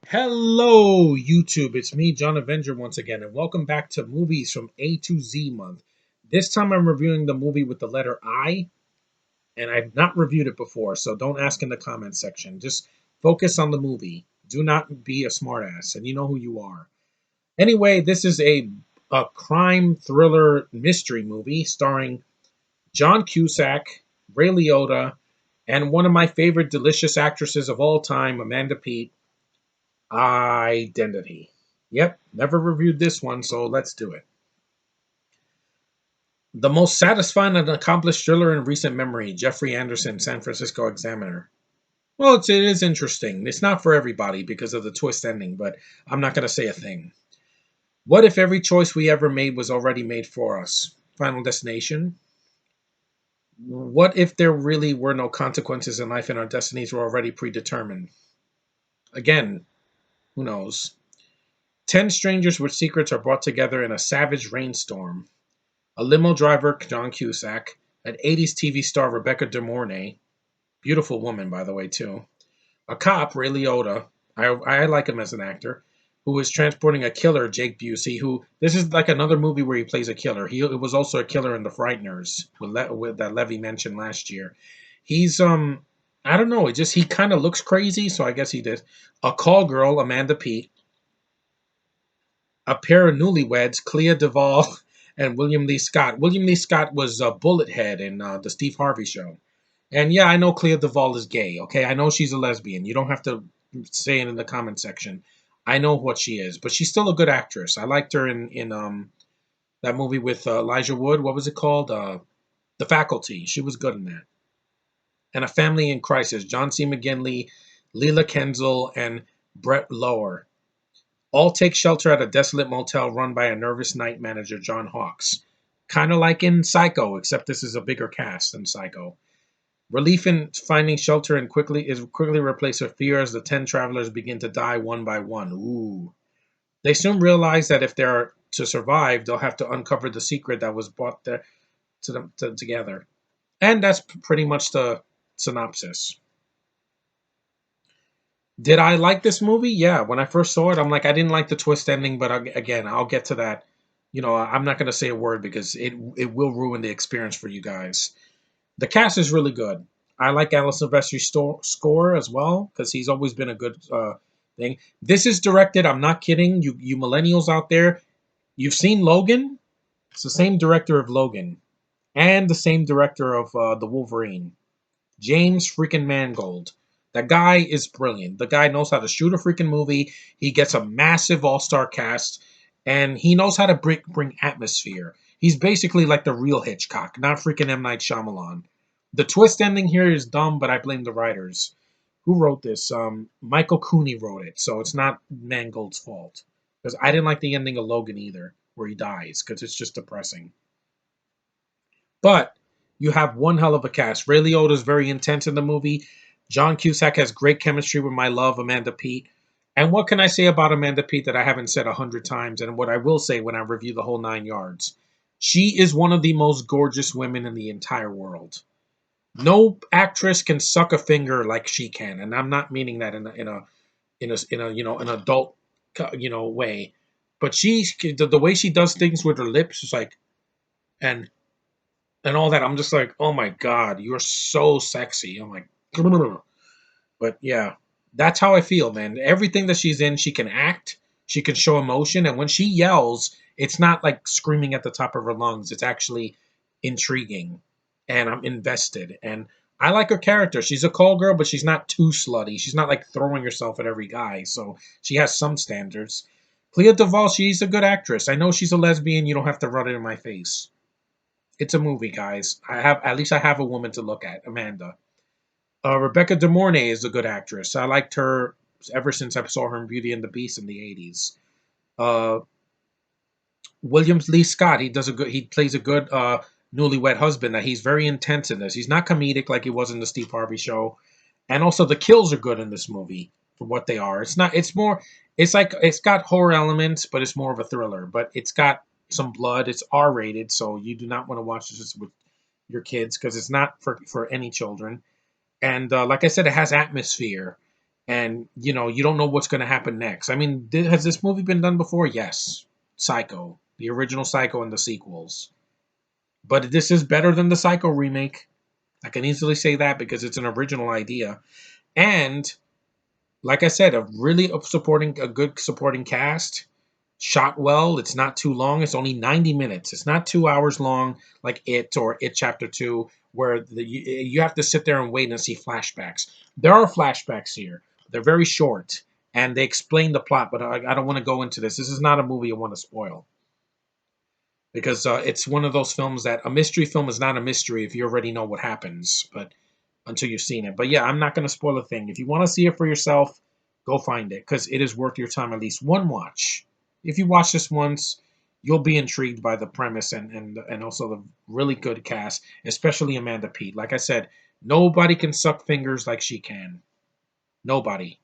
Hello, YouTube. It's me, John Avenger, once again, and welcome back to Movies from A to Z Month. This time I'm reviewing the movie with the letter I, and I've not reviewed it before, so don't ask in the comment section. Just focus on the movie. Do not be a smartass, and you know who you are. Anyway, this is a crime thriller mystery movie starring John Cusack, Ray Liotta, and one of my favorite delicious actresses of all time, Amanda Peet. Identity. Yep, never reviewed this one, so let's do it. The most satisfying and accomplished thriller in recent memory, Jeffrey Anderson, San Francisco Examiner. Well, it is interesting. It's not for everybody because of the twist ending, but I'm not going to say a thing. What if every choice we ever made was already made for us? Final Destination. What if there really were no consequences in life and our destinies were already predetermined? Again, who knows? 10 strangers with secrets are brought together in a savage rainstorm. A limo driver, John Cusack, an 80s TV star, Rebecca De Mornay, beautiful woman, by the way, too. A cop, Ray Liotta, I like him as an actor, who is transporting a killer, Jake Busey, who, this is like another movie where he plays a killer. He was also a killer in The Frighteners, with that Levy mentioned last year. He's, I don't know, he kind of looks crazy, so I guess he did. A call girl, Amanda Peet, a pair of newlyweds, Clea Duvall and William Lee Scott. William Lee Scott was a bullet head in the Steve Harvey Show. And yeah, I know Clea Duvall is gay. Okay, I know she's a lesbian. You don't have to say it in the comment section. I know what she is, but she's still a good actress. I liked her in that movie with Elijah Wood. What was it called? The Faculty. She was good in that. And A Family in Crisis. John C. McGinley, Leela Kenzel, and Brett Lower all take shelter at a desolate motel run by a nervous night manager, John Hawkes. Kind of like in Psycho, except this is a bigger cast than Psycho. Relief in finding shelter and quickly replaced with fear as the 10 travelers begin to die one by one. Ooh. They soon realize that if they're to survive, they'll have to uncover the secret that was brought there together. And that's pretty much the synopsis. Did I like this movie? Yeah. When I first saw it, I'm like, I didn't like the twist ending, but again, I'll get to that. I'm not going to say a word because it will ruin the experience for you guys. The cast is really good. I like Alan Silvestri's score as well because he's always been a good thing. This is directed. I'm not kidding. You millennials out there, you've seen Logan. It's the same director of Logan and the same director of the Wolverine. James freaking Mangold. That guy is brilliant. The guy knows how to shoot a freaking movie. He gets a massive all-star cast, and he knows how to bring atmosphere. He's basically like the real Hitchcock, not freaking M. Night Shyamalan. The twist ending here is dumb, but I blame the writers. Who wrote this? Michael Cooney wrote it, so it's not Mangold's fault. Because I didn't like the ending of Logan either, where he dies, because it's just depressing. But you have one hell of a cast. Ray Liotta is very intense in the movie. John Cusack has great chemistry with my love, Amanda Peet. And what can I say about Amanda Peet that I haven't said 100 times? And what I will say when I review the whole 9 yards. She is one of the most gorgeous women in the entire world. No actress can suck a finger like she can, and I'm not meaning that in a an adult way. But the way she does things with her lips is like and all that. I'm just like, oh my god, you're so sexy. I'm like, but yeah, that's how I feel, man. Everything that she's in, she can act, she can show emotion, and when she yells, it's not like screaming at the top of her lungs. It's actually intriguing, and I'm invested. And I like her character. She's a call girl, but she's not too slutty. She's not like throwing herself at every guy, so she has some standards. Clea Duvall, she's a good actress. I know she's a lesbian. You don't have to run it in my face. It's a movie, guys. I have a woman to look at, Amanda. Rebecca De Mornay is a good actress. I liked her ever since I saw her in Beauty and the Beast in the '80s. Uh, William Lee Scott, he plays a good newlywed husband. That he's very intense in this. He's not comedic like he was in the Steve Harvey Show, and also the kills are good in this movie for what they are. It's not. It's more. It's like it's got horror elements, but it's more of a thriller. But it's got some blood. It's R-rated, so you do not want to watch this with your kids because it's not for any children. And like I said, it has atmosphere. and you don't know what's going to happen next. I mean, has this movie been done before? Yes, Psycho, the original Psycho, and the sequels. But this is better than the Psycho remake. I can easily say that because it's an original idea, and like I said, a good supporting cast, shot well. It's not too long. It's only 90 minutes. It's not 2 hours long like It or It Chapter Two, where you have to sit there and wait and see flashbacks. There are flashbacks here. They're very short, and they explain the plot. But I don't want to go into this. This is not a movie I want to spoil because it's one of those films that a mystery film is not a mystery if you already know what happens. But until you've seen it. But yeah, I'm not going to spoil a thing. If you want to see it for yourself, go find it because it is worth your time at least one watch. If you watch this once, you'll be intrigued by the premise and also the really good cast, especially Amanda Peet. Like I said, nobody can suck fingers like she can. Nobody.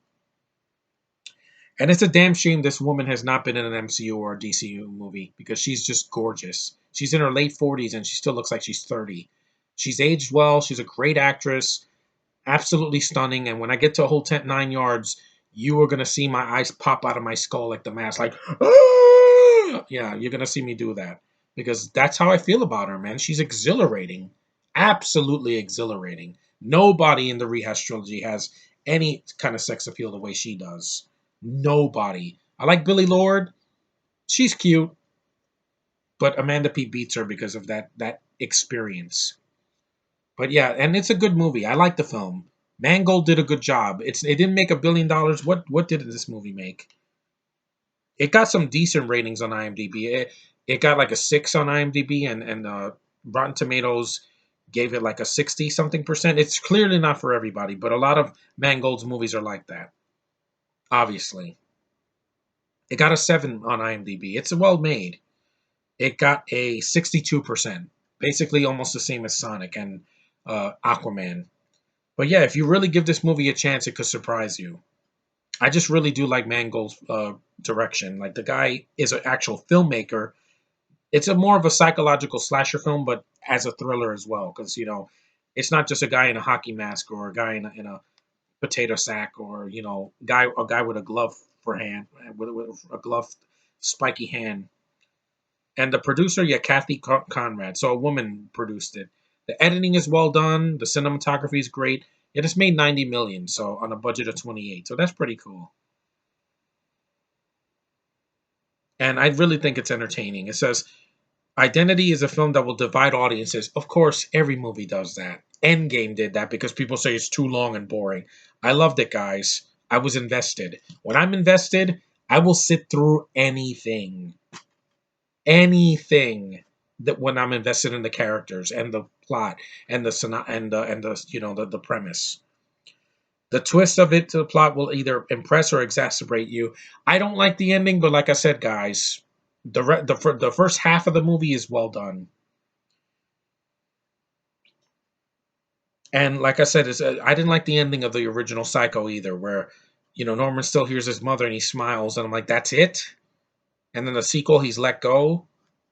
And it's a damn shame this woman has not been in an MCU or a DCU movie because she's just gorgeous. She's in her late 40s and she still looks like she's 30. She's aged well. She's a great actress, absolutely stunning. And when I get to a whole 9 yards, you are gonna see my eyes pop out of my skull like the mask, like, "Ah!" Yeah, you're gonna see me do that because that's how I feel about her, man. She's exhilarating, absolutely exhilarating. Nobody in the Rehash trilogy has any kind of sex appeal the way she does. Nobody. I like Billy Lord. She's cute, but Amanda P beats her because of that experience. But yeah, and it's a good movie. I like the film. Mangold did a good job. It didn't make $1 billion. What did this movie make? It got some decent ratings on IMDb. It got like a 6 on IMDb, and Rotten Tomatoes gave it like a 60 something percent. It's clearly not for everybody, but a lot of Mangold's movies are like that. Obviously, it got a 7 on IMDb. It's well made. It got a 62%, basically almost the same as Sonic and Aquaman. But yeah, if you really give this movie a chance, it could surprise you. I just really do like Mangold's direction. Like the guy is an actual filmmaker. It's a more of a psychological slasher film, but as a thriller as well, because it's not just a guy in a hockey mask or a guy in a potato sack or a guy with a glove for hand with a glove spiky hand. And the producer, yeah, Kathy Conrad. So a woman produced it. The editing is well done. The cinematography is great. It has made 90 million, so on a budget of 28. So that's pretty cool. And I really think it's entertaining. It says Identity is a film that will divide audiences. Of course, every movie does that. Endgame did that because people say it's too long and boring. I loved it, guys. I was invested. When I'm invested, I will sit through anything that when I'm invested in the characters and the plot and the premise. The twist of it to the plot will either impress or exacerbate you. I don't like the ending, but like I said, guys, the first half of the movie is well done. And like I said, I didn't like the ending of the original Psycho either, where Norman still hears his mother and he smiles, and I'm like, that's it. And then the sequel, he's let go,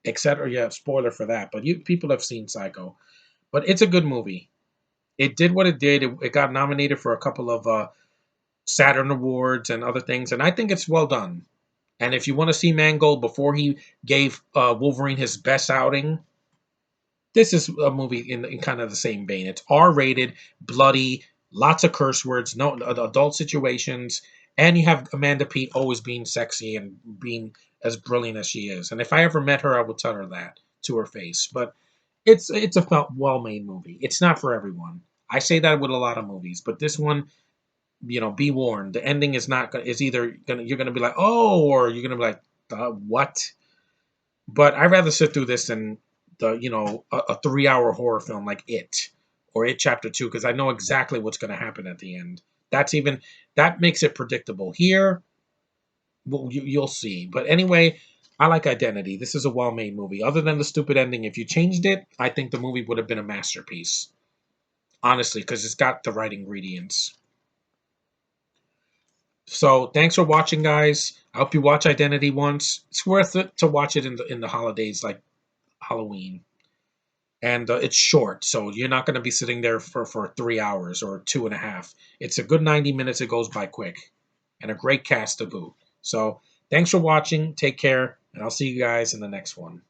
etc. Yeah, spoiler for that, but you people have seen Psycho. But it's a good movie. It did what it did. It got nominated for a couple of Saturn Awards and other things, and I think it's well done. And if you want to see Mangold before he gave Wolverine his best outing, this is a movie in kind of the same vein. It's R-rated, bloody, lots of curse words, no adult situations, and you have Amanda Peet always being sexy and being as brilliant as she is. And if I ever met her, I would tell her that to her face. But it's a well-made movie. It's not for everyone. I say that with a lot of movies, but this one, be warned. The ending is not gonna is either gonna you're gonna be like, oh, or you're gonna be like, what? But I'd rather sit through this than a 3 hour horror film like It or It Chapter Two because I know exactly what's going to happen at the end. That makes it predictable. Here, well, you'll see. But anyway, I like Identity. This is a well made movie. Other than the stupid ending, if you changed it, I think the movie would have been a masterpiece. Honestly, because it's got the right ingredients. So thanks for watching, guys. I hope you watch Identity once. It's worth it to watch it in the holidays like Halloween. and it's short, so you're not going to be sitting there for 3 hours or 2.5. It's a good 90 minutes. It goes by quick, and a great cast to boot. So thanks for watching. Take care, and I'll see you guys in the next one.